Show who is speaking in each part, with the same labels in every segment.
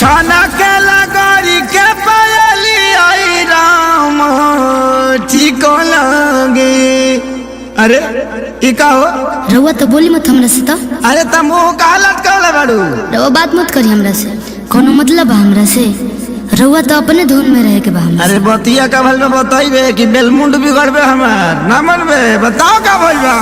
Speaker 1: छाना के लगारी के पायली आई राम ठीक लगे। अरे का हो
Speaker 2: रउआ तो बोली मत हमरा से। तो
Speaker 1: अरे तुम कालत कर बाड़ू
Speaker 2: रउआ बात मत करी हमरा से। कोनो मतलब बा हमरा से? रउआ तो अपने धुन में रहे के बा हमरा।
Speaker 1: अरे बतिया का भल में बताइबे कि बेलमुंड बिगड़बे हमार ना मनबे? बताओ का भइल बा।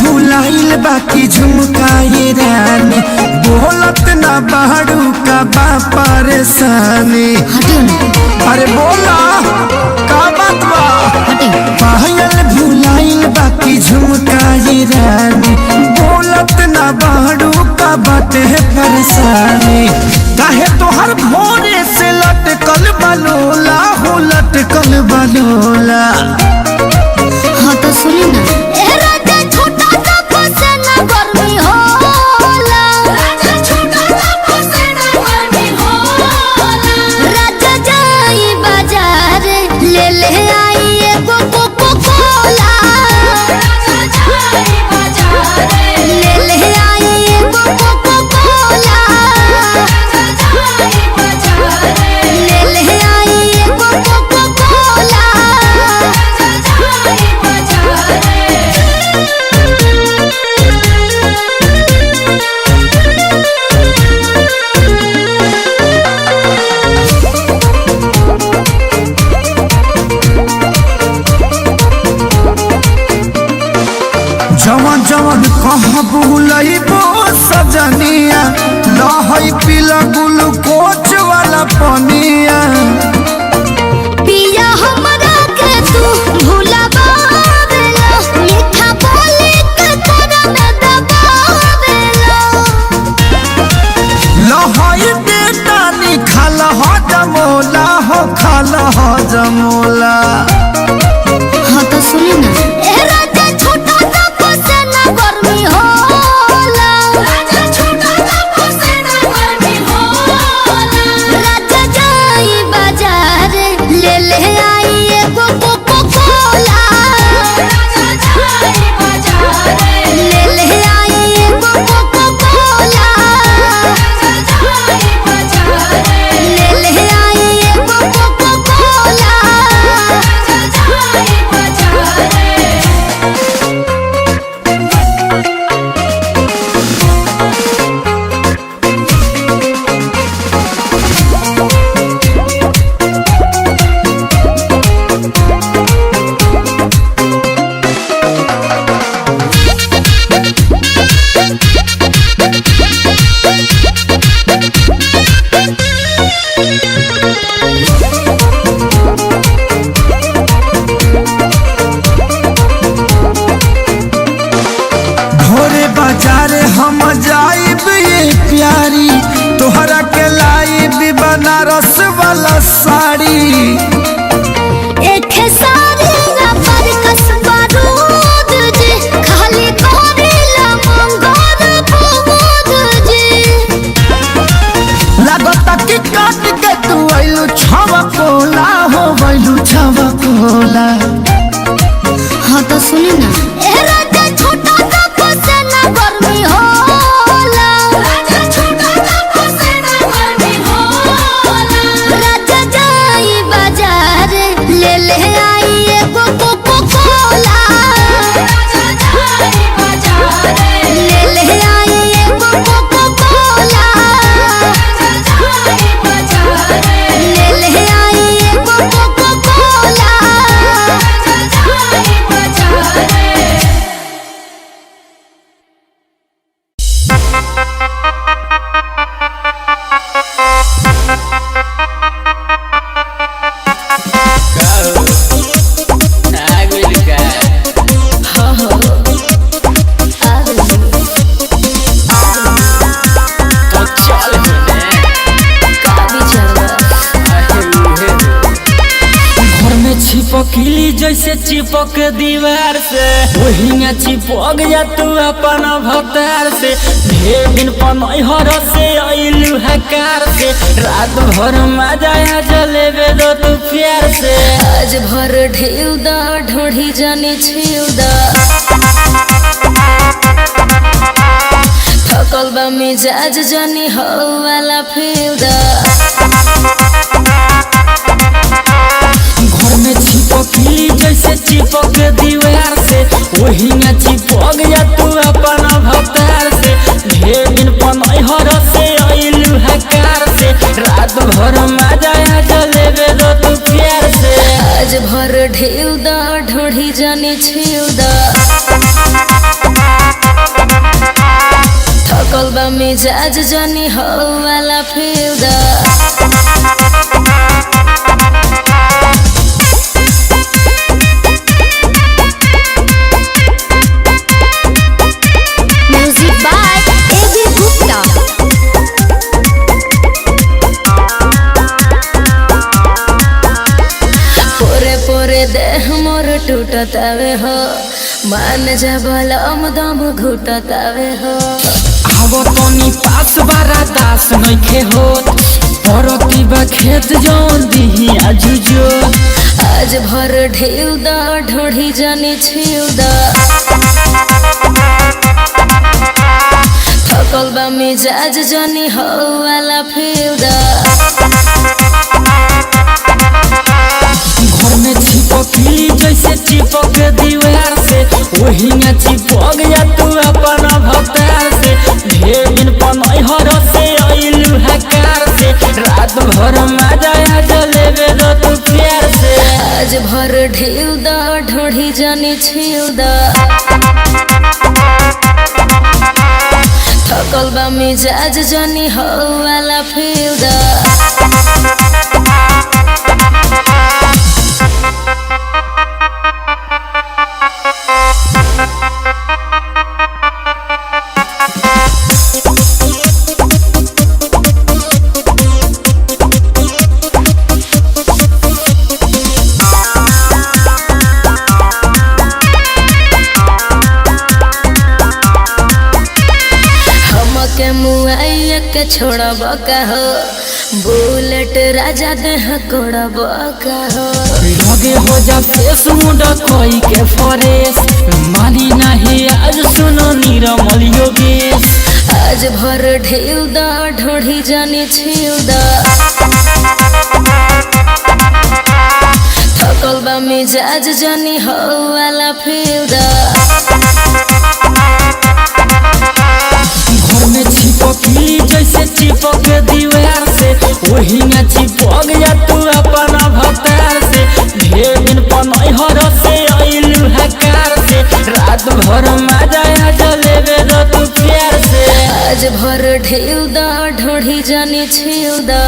Speaker 1: भुलाइल बाकी झुमकाए रानी बोलत ना बाड़ू का बा परेशानी। अरे बोला का बात बा? पायल भुलाइल बाकी झुमकाए रानी बोलत ना बाड़ू का बाटे परेशानी। काहे तोहर भोरे से लटकल बलोला हो लटकल बलोला।
Speaker 2: हाँ तो सुनी ना
Speaker 1: जवन जवन कहाँ बुलइबो सजनिया लहई पीला ग्लूकोच वाला पनिया।
Speaker 2: पिया हमरा के तू भुलावेला मीठा बोली के तोरा में दबावेला।
Speaker 1: लहई बेटा निखाल हो जमोला हो खाल हो जमोला।
Speaker 2: हाँ तो सुनी ना
Speaker 1: हम जाइब ये प्यारी तोहरा के लाइब बनारस वाला साड़ी।
Speaker 2: एक सारी ना पर कसबा दूध जी खाली करेला मंगोर पूद जी।
Speaker 1: लागता कि काट के तू आइलू छवा कोला हो वैलू छवा कोला।
Speaker 2: हाँ तो सुनी ना
Speaker 3: खिली जैसे चिपक दीवार से वही में चिपक जा तू अपन भतार से। ढेर दिन पनहर से अइलू हकार से रात भर मजा जलेबे दो तू प्यार से।
Speaker 2: आज भर ढेउ दा ढोढ़ी जाने छेउ दा थकल बा मिजाज जानी हो वाला फेउ दा।
Speaker 3: घर में चिपकली जैसे चिपक दीवार से वही में चिपक जा तू अपन भतार से। ढेर दिन पनहर से अइलू हकार से रात भर मजा जलेबे दो तू प्यार से।
Speaker 2: आज भर ढेउ दा ढोढ़ी जाने छेउ दा थकल बा मिजाज जानी हो वाला फेउ दा। Music by A B Gupta. पोरे पोरे देह मोर टूटतावे हो मान जा बलम दम घुटतावे हो।
Speaker 3: आवो तनी पास बारा दास नइखे होत परती बा खेत जौन दिही आजुजो।
Speaker 2: आज भर ढेउ दा ढोढ़ी जाने छेउ दा थकल बा मिजाज जानी हो वाला फेउ दा।
Speaker 3: घर में चिपकली जैसे चिपक दीवार से वही में चिपक जा तू अपन भतार से। ढेर दिन पनहर से अइलू हकार से रात भर मजा जलेबे दो तू प्यार से।
Speaker 2: आज भर ढेउ दा ढोढ़ी जाने छेउ दा थकल बा मिजाज जानी हो वाला फेउ दा। हमके मुआइया के छोड़ब का हो बुलेट राजा देह कोड़ब का हो।
Speaker 3: लगे हो जा फेस मुंडा कोई के फरेस मानी नहीं आज सुनो निरमल योगेश।
Speaker 2: आज भर ढेउ दा ढोढ़ी जाने छेउ दा थकल बा मिजाज जानी हो वाला फेउ दा।
Speaker 3: घर में चिपकली जैसे चिपक दीवार से वही में चिपक जा तू अपन भतार से। ढेर दिन पनहर से अइलू हकार से रात भर मजा जलेबे दो तू प्यार से।
Speaker 2: आज भर ढेउ दा ढोढ़ी जाने छेउ दा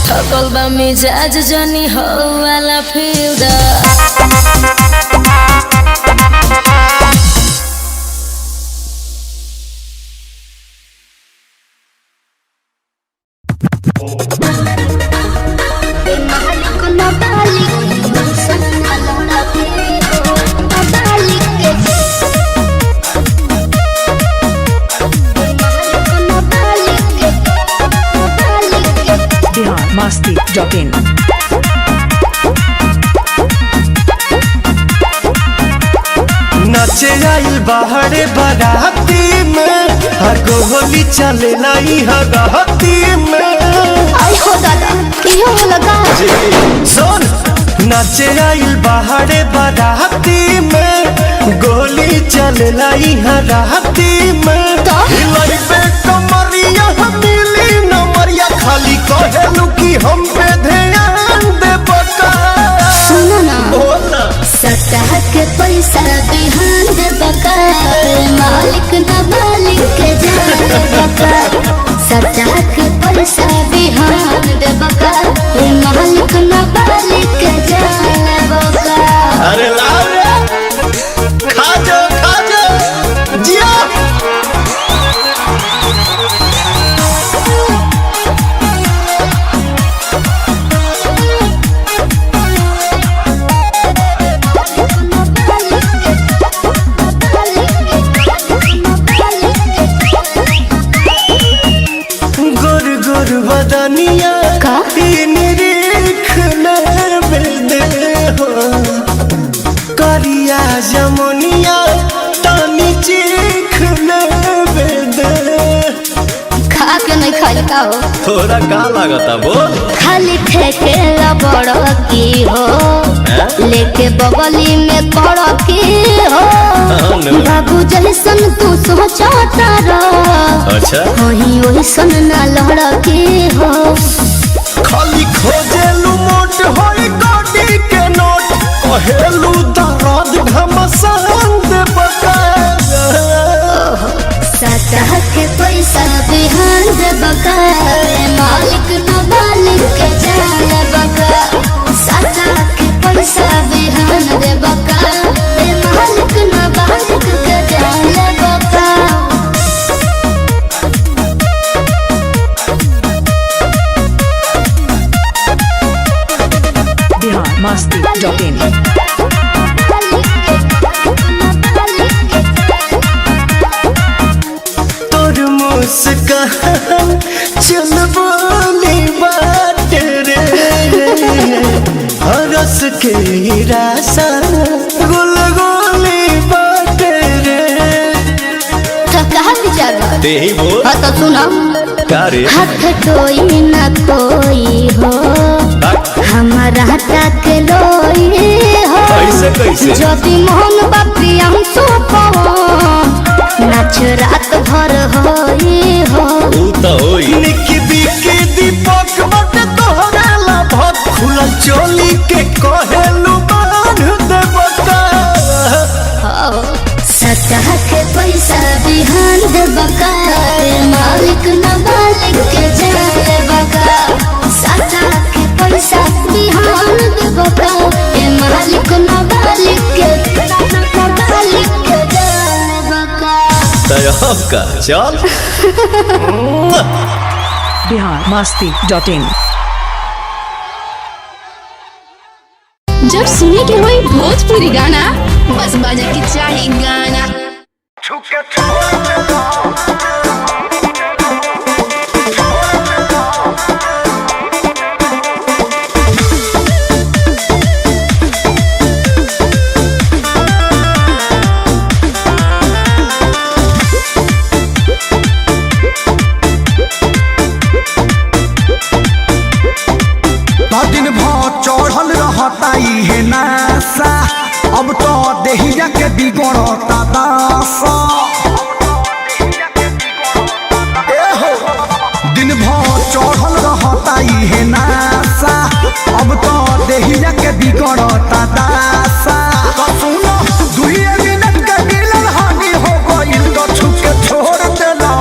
Speaker 2: थकल बा मिजाज जानी हो वाला फेउ दा।
Speaker 4: Masti.in
Speaker 5: नाचे आइल बाहरे बाराती में हगो होली चले लाई हगहती में।
Speaker 6: आई हो दादा कियो लगा
Speaker 5: सुन नाचे आइल बाहरे बाराती में गोली चले लाई हराती में। हिलाई पे कमरिया मिली नमरिया खाली कहेलू कि हम पे ध्यान दे बका।
Speaker 6: सुनो ना
Speaker 5: बोला
Speaker 6: सतह के पैसा बिहान दे बका मालिक ना मालिक के जान दे बका। सतह के पैसा बिहान दे बका मालिक ना मालिक के जान दे बका।
Speaker 5: अरे लाओ रे खा जाओ जिया। बदनिया
Speaker 6: का?
Speaker 5: निरीख दे हो करिया जमुनिया तानी चीख दे
Speaker 6: खा के नहीं खाई का हो
Speaker 5: थोड़ा का लागता बोल
Speaker 6: खाली ठेके बड़ की हो लेके बगली में कर की हो बाबू जैसन तू सोचता रह
Speaker 5: अच्छा
Speaker 6: वही ओइसन ना लड़ की हो
Speaker 5: खाली खोजेलू मोट होई गाड़ी के नोट कहेलू दर्द घमसान दे
Speaker 6: सतह के पैसा बिहान दे बका मालिक न मालिक के जान बका सतह के पैसा बिहान दे बका मालिक न मालिक के जान बका
Speaker 4: biharmasti.in
Speaker 5: तोर मुस्कान चल बोली बात रे हरस के रासा गुल गोली बात रे
Speaker 6: तो कहाँ विचार बा?
Speaker 5: ते ही बोल
Speaker 6: हाँ तो सुनो
Speaker 5: का रे
Speaker 6: हाथ कोई न कोई हो हमारा तक लोई हो
Speaker 5: कैसे कैसे
Speaker 6: ज्योति मोहन बापी हम नाच रात भर होई हो
Speaker 5: ऊ तो होई निकी बिकी दीपक बट तोहरा ला भत खुलल चोली के कहेलू बांध दे बका
Speaker 6: सतह के पैसा बिहान दे बका मालिक न मालिक के जाए बका सतह के पैसा बिहान दे बका मालिक न मालिक के जाए बका
Speaker 5: तब का चल
Speaker 4: biharmasti.in
Speaker 7: जब सुने के होई भोजपुरी गाना बस बजे के चाही गाना
Speaker 1: दिन भर चढ़ल रहता है नासा अब तो देहिया के बिगड़ता दासा दिन भर चढ़ल रहता है नासा अब तो देहिया के बिगड़ता दासा तो सुनो दुइये मिनट के मिलन हानि हो गइल तो छुके छोड़ देला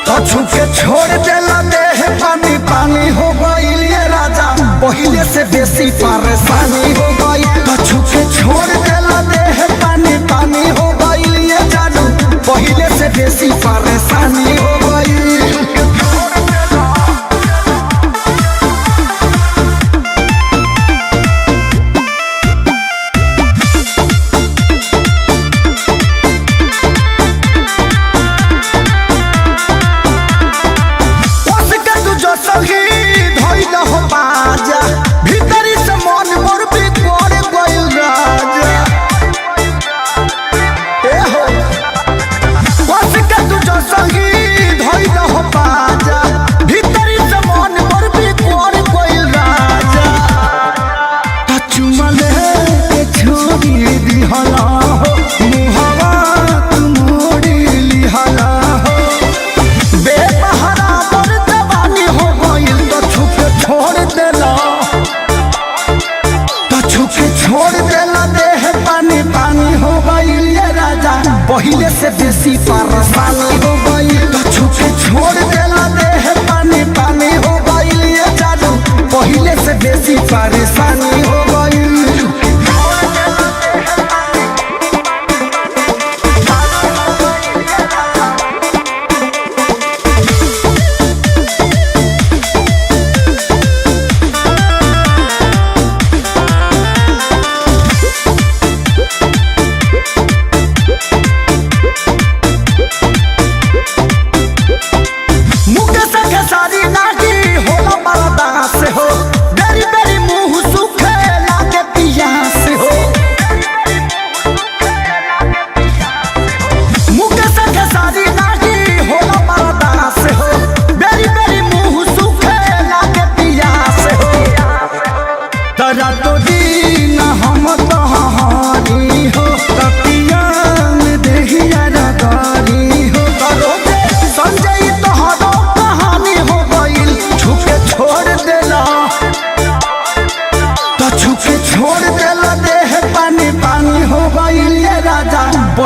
Speaker 1: तो छुके छोड़ देला देह पानी पानी हो गइल ये राजा पहिले से बेसी परेशानी हो गई तो छुके छोड़ देला देह पानी पानी हो गइल ये जानू पहिले से बेसी परेशानी हो गई संगी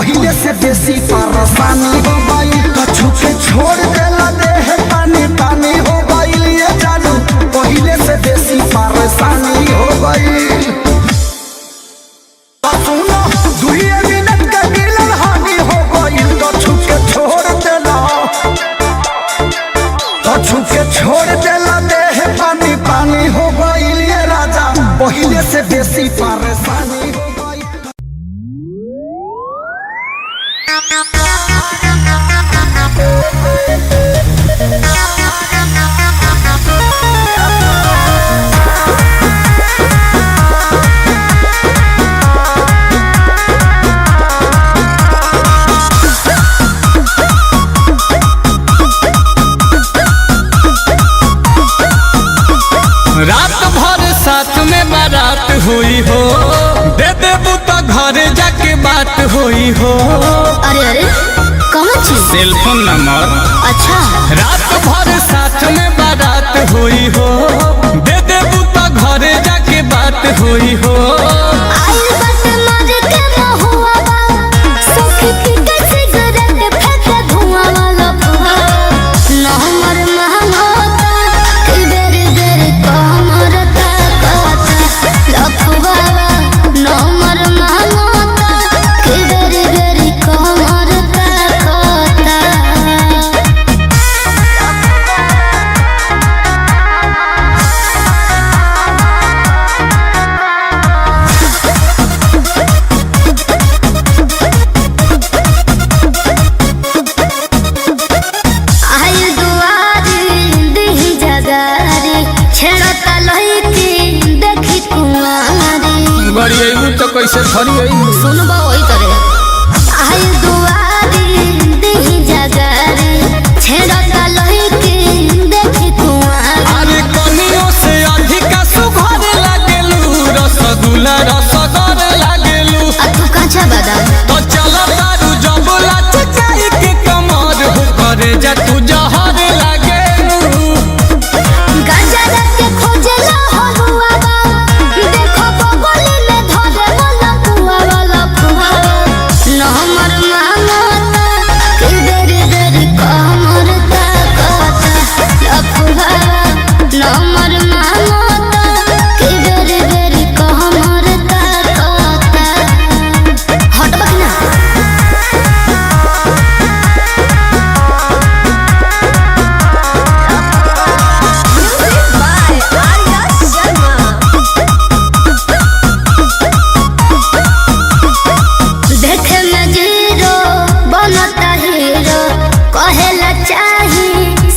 Speaker 1: पहले से बेसी परेशानी हो गई। कछु के छोड़ देला देह पानी पानी हो गई। ये जानू पहले से बेसी परेशानी हो गई। सुनो 2 मिनट के मिलन हानि हो गई। कछु के छोड़ देला देह पानी पानी हो गई। ये राजा पहले से बेसी परेशानी हो गई।
Speaker 3: रात भर साथ में बारात हुई हो, दे देबू तो घर जाके बात हुई हो।
Speaker 6: अरे अरे कौन चीज?
Speaker 3: Cellphone number.
Speaker 6: अच्छा
Speaker 3: रात भर साथ में बारात हुई हो, दे देबू तो घर जाके बात हुई हो।
Speaker 6: आई बस मार के महुआ बा, सुखी पी के सिगरेट फेंके धुआं वाला फुआ। न हमर महंगोता कि बेरी बेरी कमर ताकता लफुआ बा। न हमर महंगोता कि बेरी बेरी कमर ताकता। आई दुआरी दिही जगारी, छेड़ता लइकी देखी कुंवारी।
Speaker 3: गड़ी अइबू तो कैसे फरी अइबू?
Speaker 6: सुनबा वही तरे। आई दुआरी दिही जगारी, छेड़ता लइकी देखी कुंवारी।
Speaker 3: अरे कनियों से अधिका सुघर लागेलू, रसगुल्ला रसगर लागेलू।
Speaker 6: आ तू काचा बादाम
Speaker 3: तो चल तारू जबला चकाई के कमर हो, करे जा तू जहर लागेलू।
Speaker 6: गांजा रख के खोजला हलुआ बा, देखो बगली में धरे वाला कुआ वाला फुआ। न हमर महंगोता कि देरी देरी कमर ताकता लफुआ। न हमर महंगोता कि देरी देरी कमर ताकता। हटबा कि ना? देखे में जीरो बनता हीरो, कहेला चाही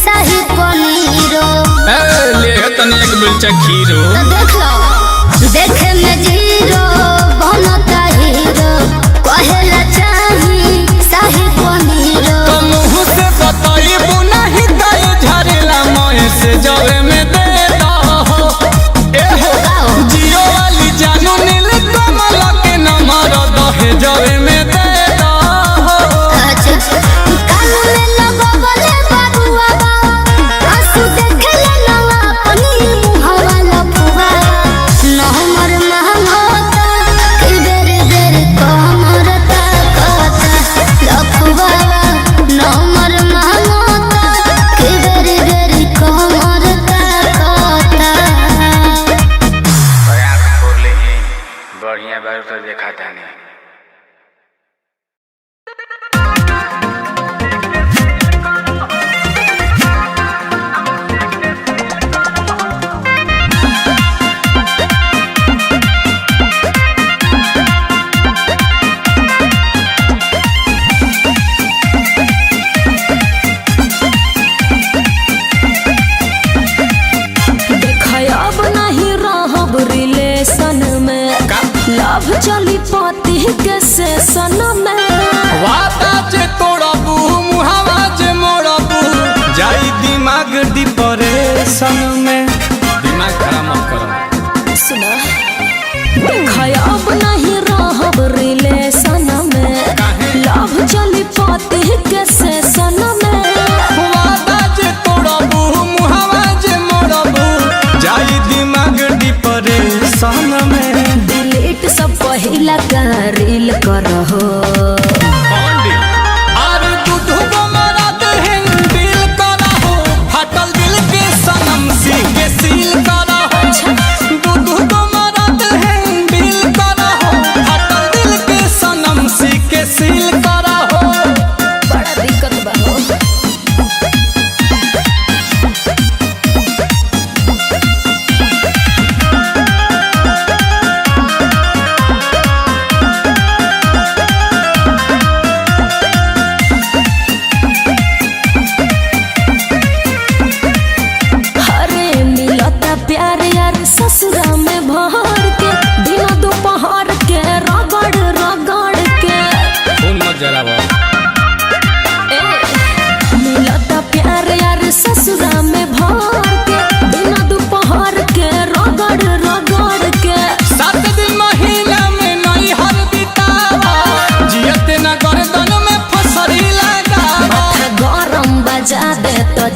Speaker 6: शाही पनीरो।
Speaker 3: ले तने एक बिलचा खीरो।
Speaker 6: तो देख लो देखे में जीरो बनता हीरो, कहेला चाही शाही पनीरो।
Speaker 3: तो मुँह से बताइबू नहीं दई झरेला, मोए से जवे में दे दहो। ए हो जियो वाली जानू नील कमल के नंबर दहे जवे में दे दहो।
Speaker 6: अच्छा कानू में लगवले बारुआ बा, आंसू देखेला ना अपनी मुहावा लफुआ। न हमर महंगोता कि बेरी बेरी कमर ताकता लफुआ। न हमर महंगोता कि बेरी बेरी कमर ताकता।
Speaker 8: आँख खोल ली बढ़िया बार तो देखा था नहीं।
Speaker 2: अब नहीं रहब रिलेशन में, लव चली पति के सेशन में।
Speaker 3: वादा जे तोड़बू मुहावा जे मोड़बू, जाई दिमाग डिप्रेशन में। दिमाग खराब मत करो।
Speaker 2: सुना अब नहीं रहब रिलेशन में, लव चली पति के सेशन में।
Speaker 3: वादा जे तोड़बू मुहावा जे मोड़बू, जाई दिमाग डिप्रेशन में।
Speaker 2: डिलीट सब पहिला का रील करहो।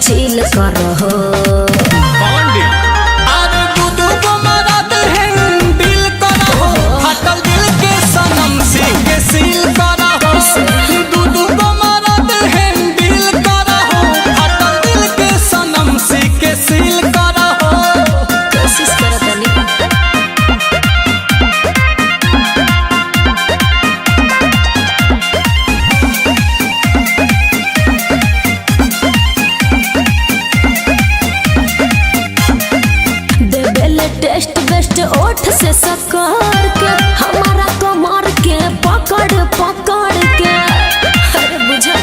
Speaker 2: चिल करो।
Speaker 3: अरे दूध को मरद है दिल करा हो, हटल दिल के सनम से के सील करा हो। दूध को मरद है दिल करा हो, हटल दिल के सनम से के सील करा हो।
Speaker 2: कोशिश करो तनी। टेस्ट बेस्ट ओठ से सकर के हमारा कमर के पकड़ पकड़ के, अरे बुझल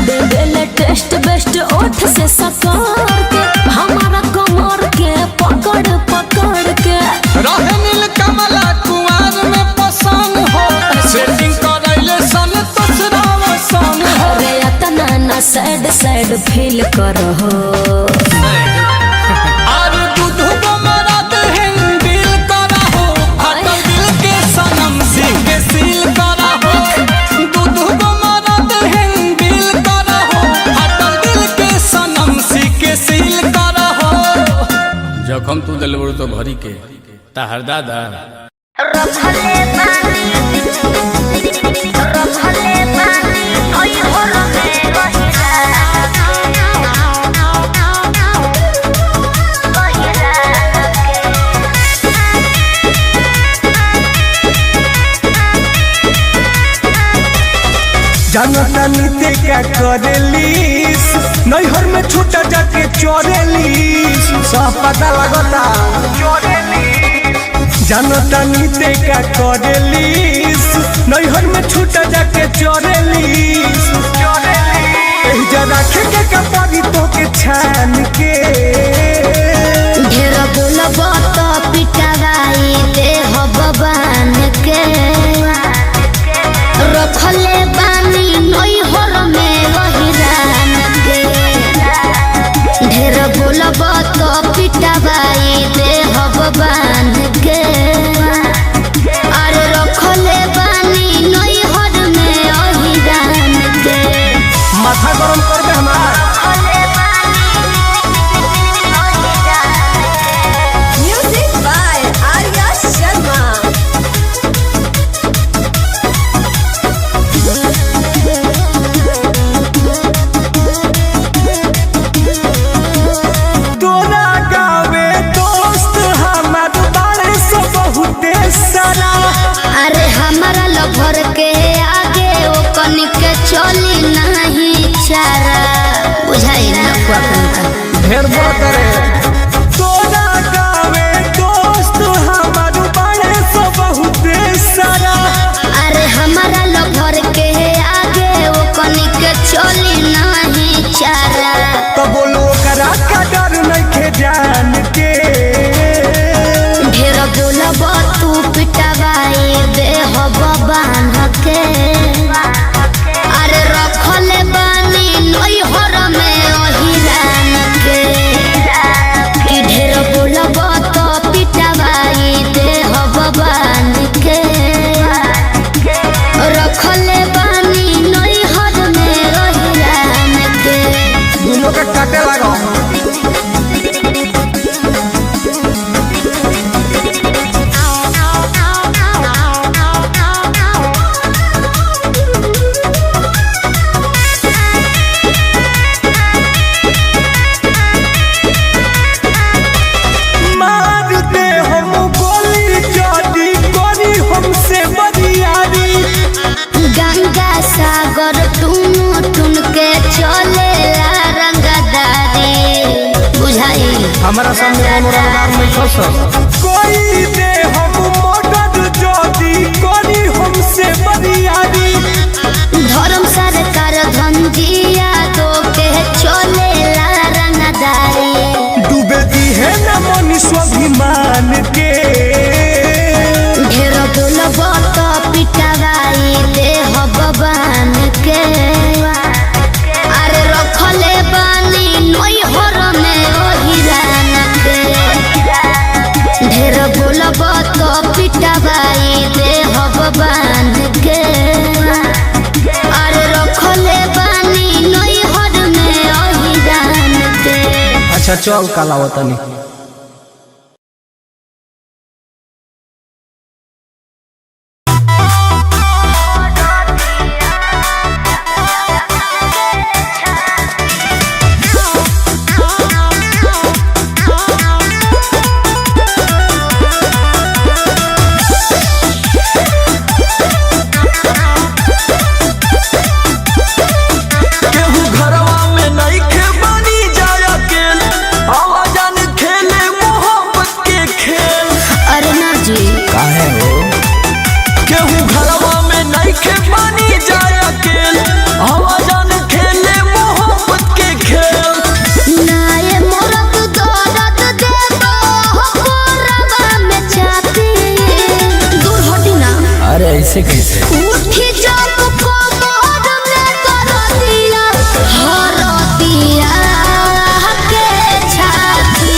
Speaker 2: देवेले टेस्ट बेस्ट ओठ से सकर के हमारा कमर के पकड़ पकड़ के।
Speaker 3: रहे नील कमला कुआर में पसंद हो, सेटिंग करैले सन तसरावा सन हो।
Speaker 2: अरे इतना ना सैड सैड फील करो।
Speaker 8: जखम तू दिलबरू तो भरी के ताहर दादा
Speaker 5: जानता नीते क्या करेलीस, नैहर में छूटा जाके चोरेलीस, सब पता लगता जानता नीते क्या करेलीस, नैहर में छूटा जाके चोरेलीस। जरा खेके का परी तो के छान के
Speaker 6: ढेर बोलबो तो पिटवाई दे हो बबान के। रखले बानी नैहर में रहिरान के, ढेर बोलबो तो पिटवाई दे हो बबान के। अरे रखले बानी नैहर में रहिरान के।
Speaker 5: माथा गरम कर दे हमारा।
Speaker 2: Music by Arya Sharma.
Speaker 5: तोरा गावे दोस्त हमार बारे से बहुते सारा।
Speaker 6: अरे हमारा लभर के आगे ओ कनिक चली नहीं चारा, बुझाई ना
Speaker 5: ढेर बात रे। तोरा गावे दोस्त हमार बारे से बहुते सारा।
Speaker 6: अरे हमारा लभर के आगे ओ कनिक चली नहीं चारा।
Speaker 5: तो बोलो करा का डर नहीं के जान के।
Speaker 6: ढेर बोलबो तू पिटवाई दे हो बबान के। अरे रखले बानी नैहर में ओहिरान के, कि ढेर बोलबो तो पिटवाई दे हो बबान के। रखले बानी नैहर में ओहिरान के।
Speaker 5: दोनों के काटे लगा। मार दे हम गोली जदी करी हमसे बरियारी।
Speaker 6: गंगा सागर टून टून के चले रंगदारी, बुझाई
Speaker 5: हमारा सामने कोनो रंगदार नहीं खस। कोई दे हम मदद जदी करी हमसे बरियारी।
Speaker 6: धर्म सरकार धंजिया तो के चले रंगदारी।
Speaker 5: डूबे दी है न मनी स्वाभिमान के।
Speaker 6: ढेर बोलबो तो पिटवाई दे हो बबान के। अरे रखले बानी नैहर में ओहिरान के, ढेर बोलबो तो पिटवाई दे हो बबान के। अरे रखले बानी
Speaker 5: अच्छा चल काला वतनी।
Speaker 3: ऐसे कैसे
Speaker 6: उठी जब कोमर में करतिया हरतिया के छाती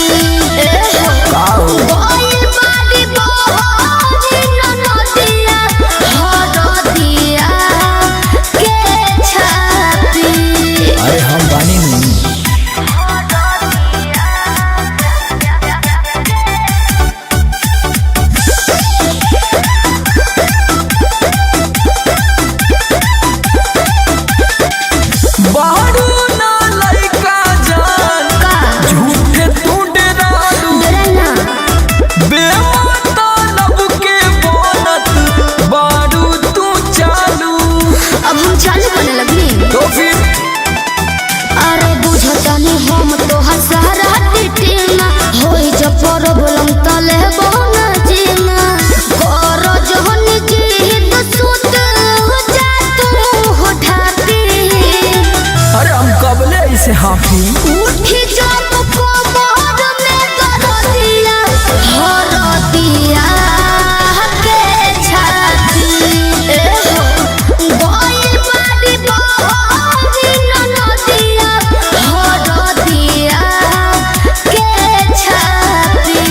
Speaker 6: गोइल बाड़ी बोरी ननदिया हरतिया के छाती।
Speaker 3: अरे हम बानी नहीं
Speaker 6: प्रॉब्लम तले बोना जीना करो जहन जीत सुत हो जा तू हो ढाती।
Speaker 3: अरे हम कबले इसे हाफी
Speaker 6: उठी जब कोमर में करतिया हरतिया के छाती गोइल बाड़ी बोरी ननदिया हरतिया के छाती।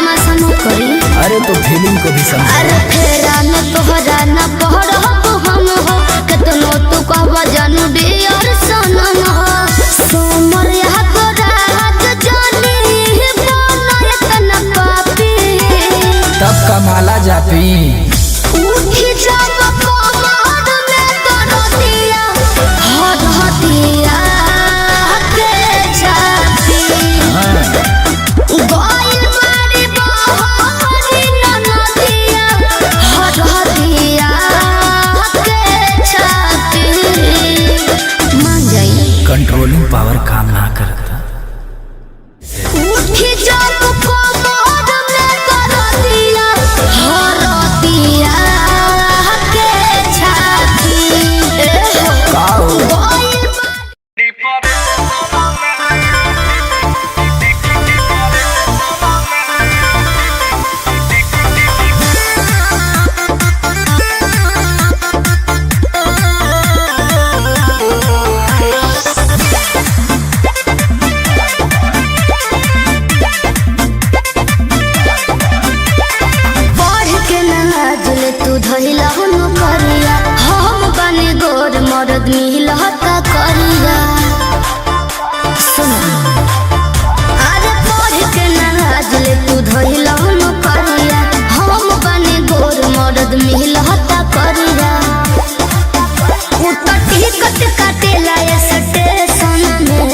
Speaker 3: अरे तो फीलिंग को भी समझ।
Speaker 6: अरे फेरा न तोहरा न पहर हो हम हो कितनो तू कहबा जानू डियर सनम हो सोमर यह को रात जानी बन इतना पापी
Speaker 3: तब कमाला जापी
Speaker 6: उठी जब कोमर में करतिया हरतिया के छाती गोइल बाड़ी बोरी ननदिया हरतिया के छाती। मान जाई
Speaker 3: कंट्रोलिंग पावर काम ना करता।
Speaker 6: उठी जब कोमर में करतिया हरतिया के छाती गोइल बढ़ के नाजले तू धइला न करिया हम बने गोर मरद मिलता करिया सुन अरे बढ़ के नाजले तू धइला न करिया हम बने गोर मरद मिलता करिया उतटी कट काटेला ये स्टेशन में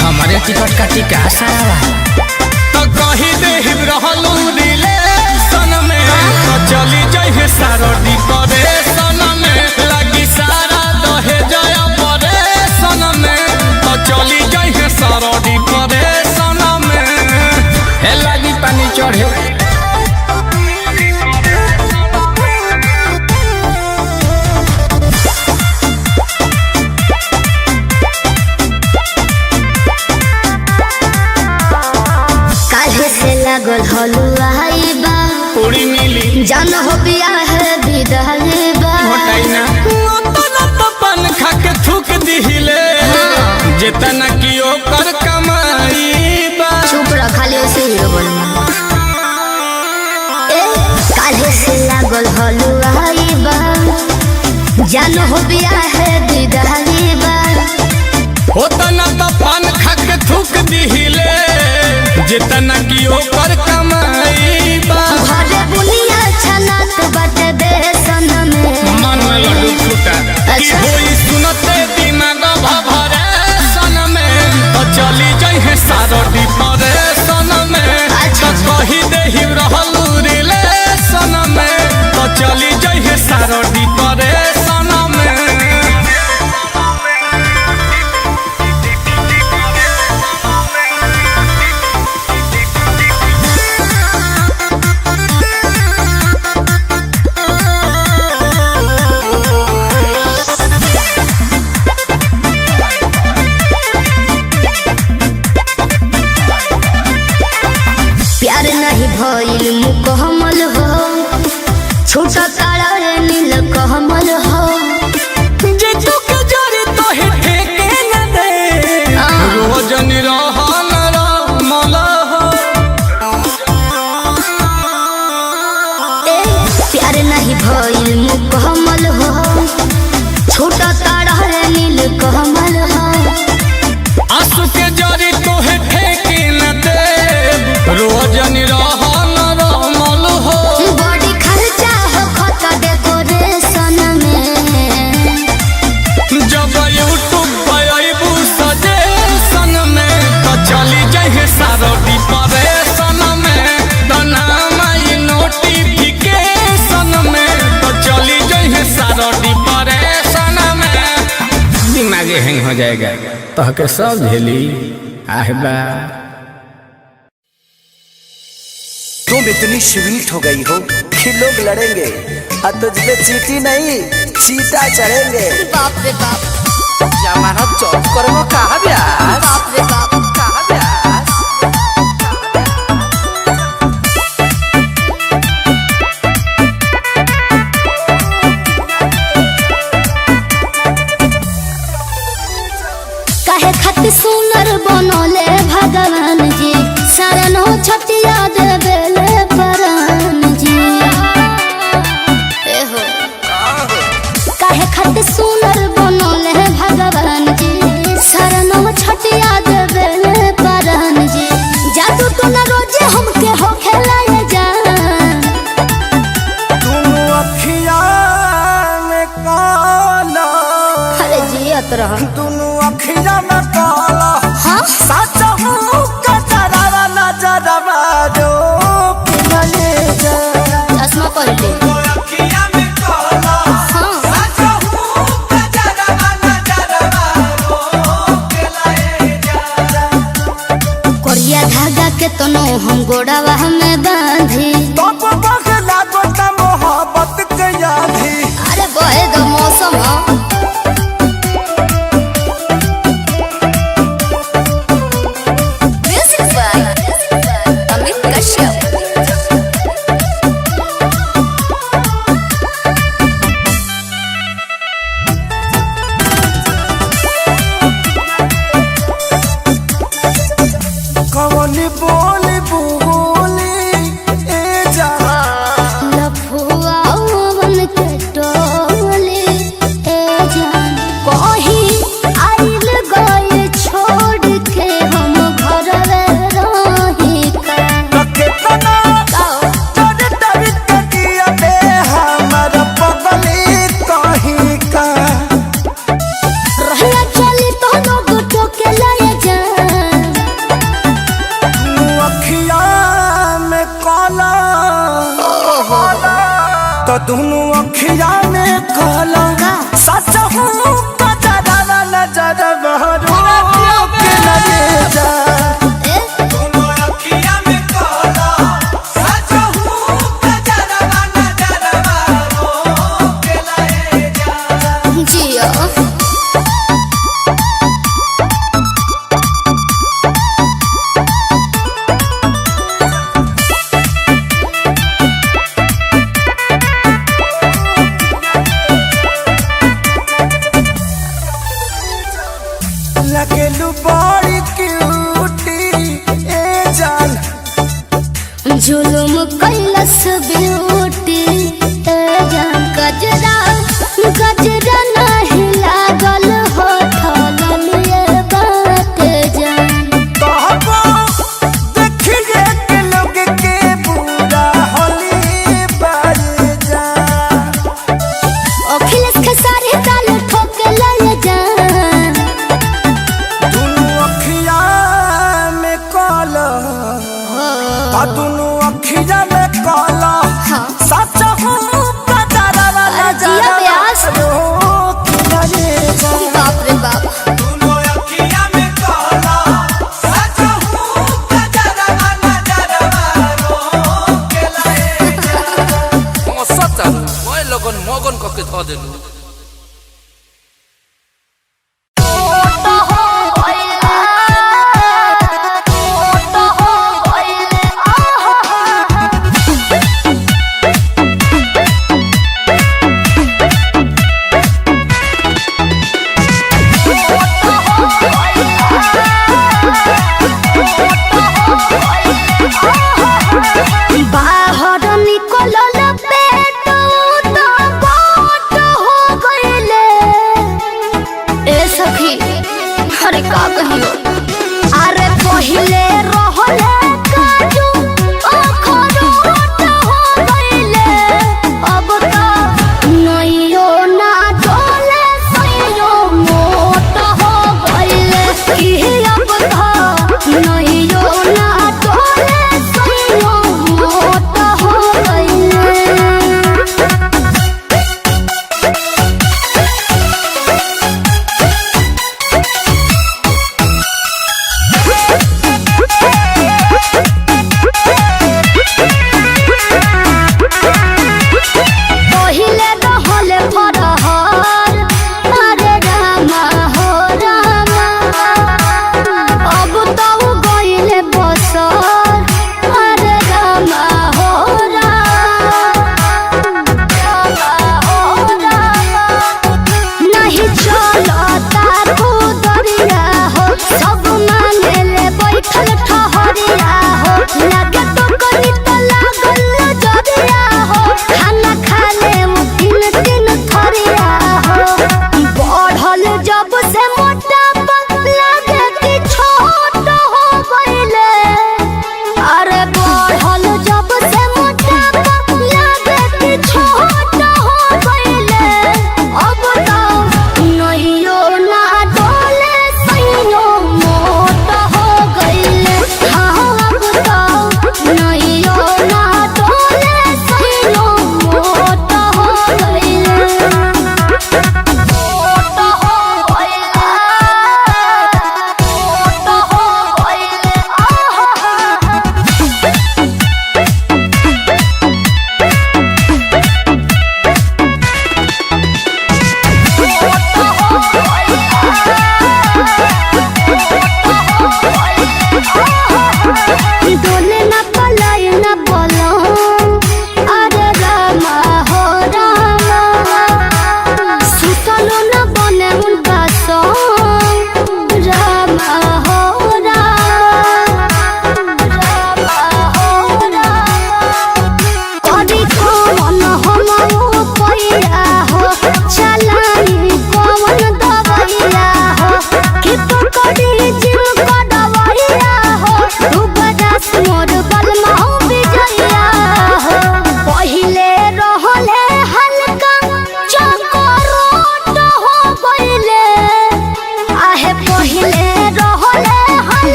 Speaker 3: हमारे टिकट का टिका सारा
Speaker 5: तो कही दे रहलू रिलेशन में तो चली जाइए सारो डिप्रेशन में लगी सारा दहे जया परेशन में तो चली जाइए सारो डिप्रेशन में
Speaker 3: हे लगी पानी चढ़े
Speaker 6: जान हो बिया है विदाई बा
Speaker 5: घोटाइना ओतना तो पान खा के थूक दिहिले जितना की ओकर कमाई बा
Speaker 6: चुप रह खाली ऐसे ही बोलना ए काहे से लागल हलुआई बा जान हो बिया है विदाई बा
Speaker 5: ओतना तो पान खा के थूक दिहिले जितना की ओकर कमाई बा
Speaker 6: घरे बुनिया छनात बाटे देसन में
Speaker 5: मन में लड्डू छूटा की होई सुनते दिमाग भभरे सन में तो चली जाई सारो डिपरे सन में तो कही देहि रहलू रिले सन में तो चली जाई सारो डिपरे सन में
Speaker 6: प्यार नहीं भइल मुकम्मल हो छोटा तारा रे नील कमल हो
Speaker 5: जे तू के जरी तो हे ठेके न दे रोज निरहन रमल हो
Speaker 6: ए प्यार नहीं भइल मुकम्मल हो छोटा तारा रे नील कमल हो
Speaker 5: आंसू के जरी तो हे ठेके न दे रोज निरहन रमल हो
Speaker 6: बड़ी खर्चा हो खत डेकोरेशन में
Speaker 5: जब यूट्यूब पे आइबू सजेशन में तो चली जाए सारो डिप्रेशन में तो नाम आई नोटिफिकेशन में तो चली जाए सारो डिप्रेशन में दिमाग हैंग हो जाएगा तो के सब झेली आहबा
Speaker 9: तुम इतनी स्वीट हो गई हो कि लोग लड़ेंगे और तुझ पे चीटी नहीं चीता चढ़ेंगे।
Speaker 6: बाप रे बाप
Speaker 9: हमारा चौक करो कहाँ ब्यास
Speaker 6: बाप रे बाप
Speaker 9: कहाँ ब्यास
Speaker 6: काहे खातिर सुनर बनले भगवान जी शरणो छटिया देवेले प्राण जी ए हो काहे खातिर सुनर बनले भगवान जी शरणो छटिया देवेले प्राण जी जादू तो न रोजे हमके हो खेलाए जा
Speaker 1: तुम अखिया में काला
Speaker 6: अरे जियत रह
Speaker 1: दोनों अखिया में काला
Speaker 6: हां
Speaker 1: सच हूँ कचरा नजरवा दो पिघले जा
Speaker 6: चश्मा पहले
Speaker 1: अखिया में काला
Speaker 6: हां
Speaker 1: सच हूँ कचरा नजरवा दो पिघले जा
Speaker 6: कोरिया धागा के तनो हम गोड़ावा में बांधी
Speaker 1: तब बगला गोता मोहब्बत के यादी
Speaker 6: अरे बहे दो मौसम हो म्यूजिक बाय अमित कश्यप
Speaker 1: कवनी बोली बोली ए जा
Speaker 6: लफुआ वन के टोली ए जान कहीं आइल गए छोड़ के हम घर रही का
Speaker 1: कितना चढ़ तभी तकिया पे हमर पगली कहीं का
Speaker 6: रहला चली तो लोग टोके लाए जान
Speaker 1: अखिया में काला तो दोनों अखिया में काला सच हूँ कचरा नजर बहरू के लगे जा दोनों अखिया में काला सच हूँ कचरा नजर बहरू के लगे जा
Speaker 6: जिया
Speaker 5: मैं लगन मगन कके ध देलू।
Speaker 6: अरे का कहियो अरे पहिले रहले काजू अखरोट हो गइले अब त नइयो ना डोले सइयो मोट हो गइले कि अब त नइयो ना डोले सइयो मोट हो गइले।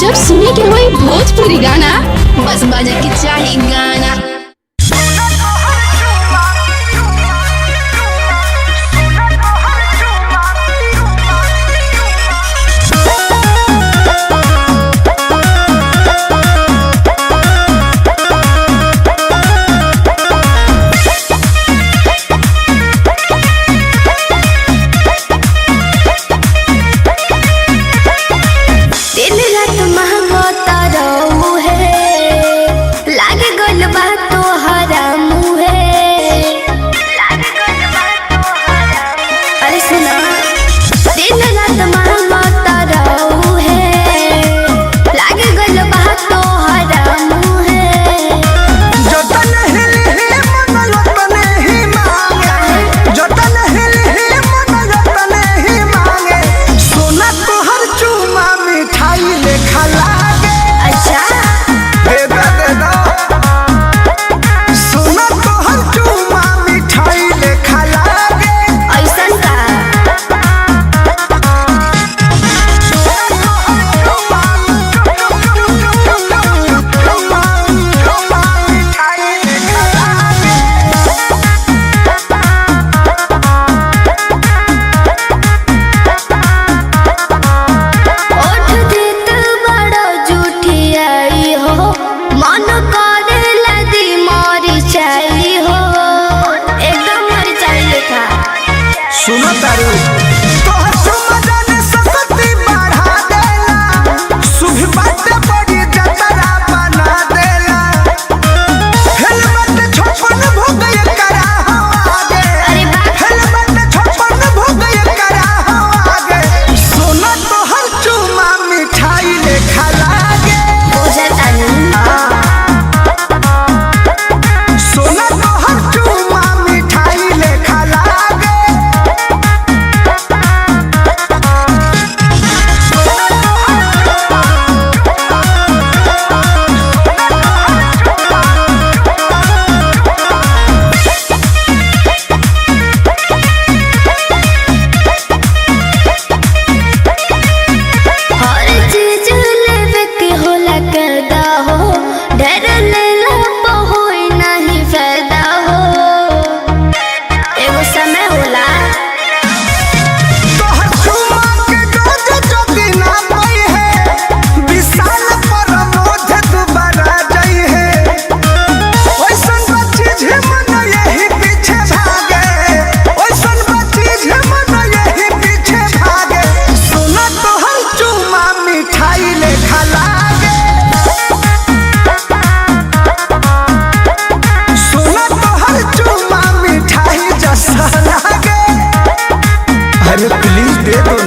Speaker 7: जब सुने के होई भोजपुरी गाना बस बजे के चाही गाना।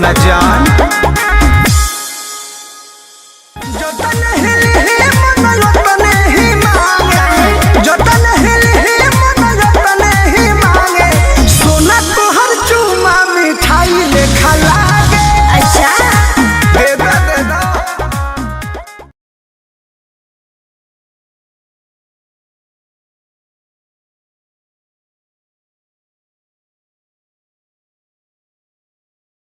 Speaker 5: न जा